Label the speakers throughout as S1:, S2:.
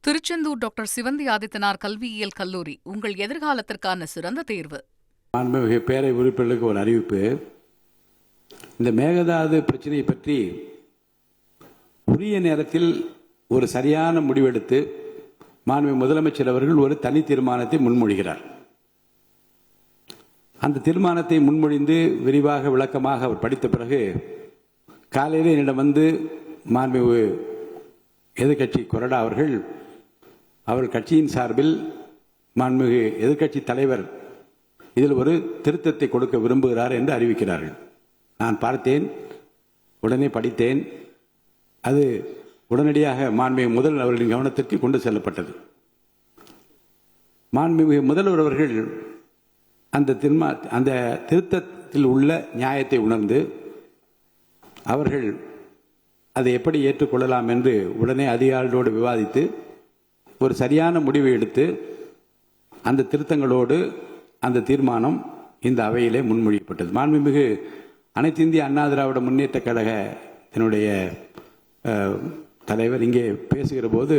S1: Tiruchendur doctor Sivanthi Adithanar கல்வியியல் கல்லூரி உங்கள் எதிர்காலத்திற்கான சிறந்த தேர்வு.
S2: மாண்புமிகு பேரை உறுப்பினர்களுக்கு ஒரு அறிவிப்பு. இந்த மேகதாது பிரச்சனையை பற்றி உரிய நேரத்தில் ஒரு சரியான முடிவெடுத்து மாண்புமிகு முதலமைச்சர் அவர்கள் ஒரு தனி தீர்மானத்தை முன்மொழிகிறார். அந்த தீர்மானத்தை முன்மொழிந்து விரிவாக விளக்கமாக அவர் படித்த பிறகு காலையில் என்னிடம் வந்து மாண்புமிகு எதிர்கட்சி கொறடா அவர்கள் கட்சியின் சார்பில் மாண்புமிகு எதிர்கட்சி தலைவர் இதில் ஒரு திருத்தத்தை கொடுக்க விரும்புகிறார் என்று அறிவிக்கிறார்கள். நான் பார்த்தேன், உடனே படித்தேன். அது உடனடியாக மாண்புமிகு முதல்வர் அவர்களின் கவனத்திற்கு கொண்டு செல்லப்பட்டது. மாண்புமிகு முதல்வர் அவர்கள் அந்த திருத்தத்தில் உள்ள நியாயத்தை உணர்ந்து அவர்கள் அதை எப்படி ஏற்றுக்கொள்ளலாம் என்று உடனே அதிகாரிகளோடு விவாதித்து ஒரு சரியான முடிவை எடுத்து அந்த திருத்தங்களோடு அந்த தீர்மானம் இந்த அவையிலே முன்மொழியப்பட்டது. மாண்புமிகு அனைத்து இந்திய அண்ணா திராவிட முன்னேற்ற கழகத்தினுடைய தலைவர் இங்கே பேசுகிற போது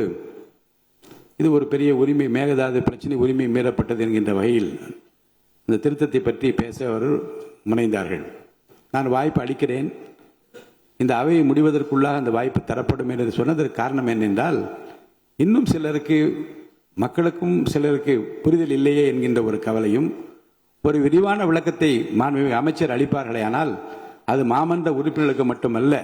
S2: இது ஒரு பெரிய உரிமை, மேகதாது பிரச்சனை உரிமை மீறப்பட்டது என்கின்ற வகையில் இந்த திருத்தத்தை பற்றி பேச அவர் முனைந்தார்கள். நான் வாய்ப்பு அளிக்கிறேன், இந்த அவையை முடிவதற்குள்ளாக அந்த வாய்ப்பு தரப்படும் என்று சொன்னதற்கு காரணம் என்னென்றால், இன்னும் சிலருக்கு மக்களுக்கும் சிலருக்கு புரிதல் இல்லையே என்கின்ற ஒரு கவலையும், ஒரு விரிவான விளக்கத்தை மாண்புமிகு அமைச்சர் அளிப்பார்களே ஆனால் அது மாமன்ற உறுப்பினர்களுக்கு மட்டுமல்ல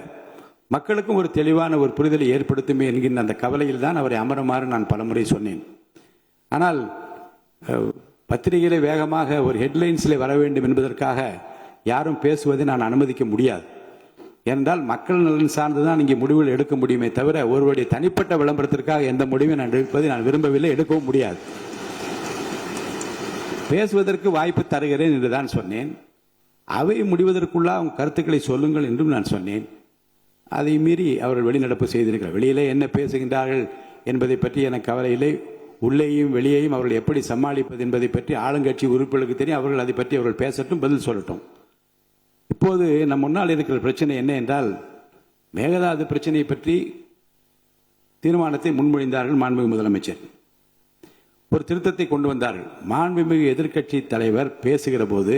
S2: மக்களுக்கும் ஒரு தெளிவான ஒரு புரிதலை ஏற்படுத்துமே என்கின்ற அந்த கவலையில் தான் அவரை அமருமாறு நான் பலமுறை சொன்னேன். ஆனால் பத்திரிகையிலே வேகமாக ஒரு ஹெட்லைன்ஸில் வர வேண்டும் என்பதற்காக யாரும் பேசுவதை நான் அனுமதிக்க முடியாது. என்றால் மக்கள் நலன் சார்ந்துதான் இங்கே முடிவுகள் எடுக்க முடியுமே தவிர ஒருவருடைய தனிப்பட்ட விளம்பரத்திற்காக எந்த முடிவையும் நான் எடுப்பதை நான் விரும்பவில்லை, எடுக்கவும் முடியாது. பேசுவதற்கு வாய்ப்பு தருகிறேன் என்று தான் சொன்னேன். அவை முடிவதற்குள்ள அவங்க கருத்துக்களை சொல்லுங்கள் என்றும் நான் சொன்னேன். அதை மீறி அவர்கள் வெளிநடப்பு செய்திருக்கிறார். வெளியிலே என்ன பேசுகின்றார்கள் என்பதை பற்றி எனக்கு கவலையில்லை. உள்ளேயும் வெளியேயும் அவர்கள் எப்படி சமாளிப்பது என்பதை பற்றி ஆளுங்கட்சி உறுப்பினர்களுக்கு தெரியும். அவர்கள் அதை பற்றி அவர்கள் பேசட்டும், பதில் சொல்லட்டும். இப்போது நம் முன்னால் இருக்கிற பிரச்சனை என்ன என்றால், மேகதாது பிரச்சனையை பற்றி தீர்மானத்தை முன்மொழிந்தார்கள் மாண்புமிகு முதலமைச்சர். ஒரு திருத்தத்தை கொண்டு வந்தார்கள். மாண்புமிகு எதிர்க்கட்சி தலைவர் பேசுகிற போது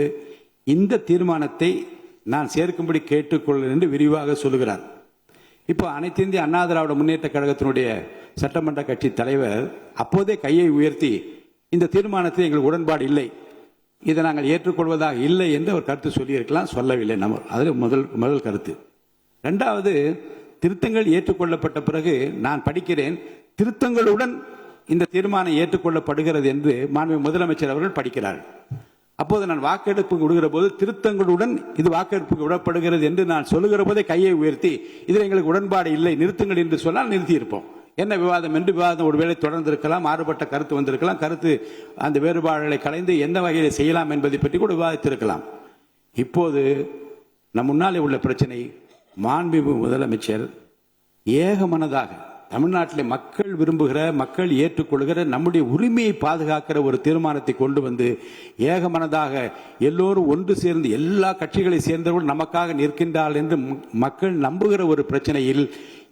S2: இந்த தீர்மானத்தை நான் சேர்க்கும்படி கேட்டுக்கொள்கிறேன் என்று விரிவாக சொல்லுகிறார். இப்போ அனைத்து இந்திய அண்ணா திராவிட முன்னேற்ற கழகத்தினுடைய சட்டமன்ற கட்சி தலைவர் அப்போதே கையை உயர்த்தி இந்த தீர்மானத்தில் எங்களுக்கு உடன்பாடு இல்லை, இதை நாங்கள் ஏற்றுக்கொள்வதாக இல்லை என்று அவர் கருத்து சொல்லியிருக்கலாம், சொல்லவில்லை. நம்ம அதில் முதல் கருத்து. இரண்டாவது, திருத்தங்கள் ஏற்றுக்கொள்ளப்பட்ட பிறகு நான் படிக்கிறேன், திருத்தங்களுடன் இந்த தீர்மானம் ஏற்றுக்கொள்ளப்படுகிறது என்று மாண்புமிகு முதலமைச்சர் அவர்கள் படிக்கிறார்கள். அப்போது நான் வாக்கெடுப்புக்கு விடுகிற போது திருத்தங்களுடன் இது வாக்கெடுப்புக்கு விடப்படுகிறது என்று நான் சொல்லுகிற போதே கையை உயர்த்தி இதில் எங்களுக்கு உடன்பாடு இல்லை, நிறுத்துங்கள் என்று சொன்னால் நிறுத்தி இருப்போம். என்ன விவாதம் என்று விவாதம் ஒருவேளை தொடர்ந்திருக்கலாம், மாறுபட்ட கருத்து வந்திருக்கலாம், கருத்து அந்த வேறுபாடுகளை கலைந்து எந்த வகையில் செய்யலாம் என்பதை பற்றி கூட விவாதித்திருக்கலாம். இப்போது நம் முன்னாலே உள்ள பிரச்சனை, மாண்புமிகு முதலமைச்சர் ஏகமனதாக தமிழ்நாட்டில் மக்கள் விரும்புகிற, மக்கள் ஏற்றுக்கொள்கிற, நம்முடைய உரிமையை பாதுகாக்கிற ஒரு தீர்மானத்தை கொண்டு வந்து ஏகமனதாக எல்லோரும் ஒன்று சேர்ந்து எல்லா கட்சிகளை சேர்ந்தவர்கள் நமக்காக நிற்கின்றார்கள் என்று மக்கள் நம்புகிற ஒரு பிரச்சனையில்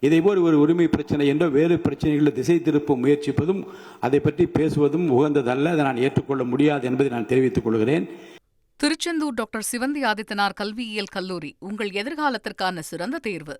S2: இதேபோல் ஒரு உரிமை பிரச்சனை என்ற வேறு பிரச்சனைகளை திசை திருப்ப முயற்சிப்பதும் அதை பற்றி பேசுவதும் உகந்ததல்ல. அதை நான் ஏற்றுக்கொள்ள முடியாது என்பதை நான் தெரிவித்துக் கொள்கிறேன்.
S1: திருச்செந்தூர் டாக்டர் சிவந்தி ஆதித்தனார் கல்வியியல் கல்லூரி உங்கள் எதிர்காலத்திற்கான சிறந்த தேர்வு.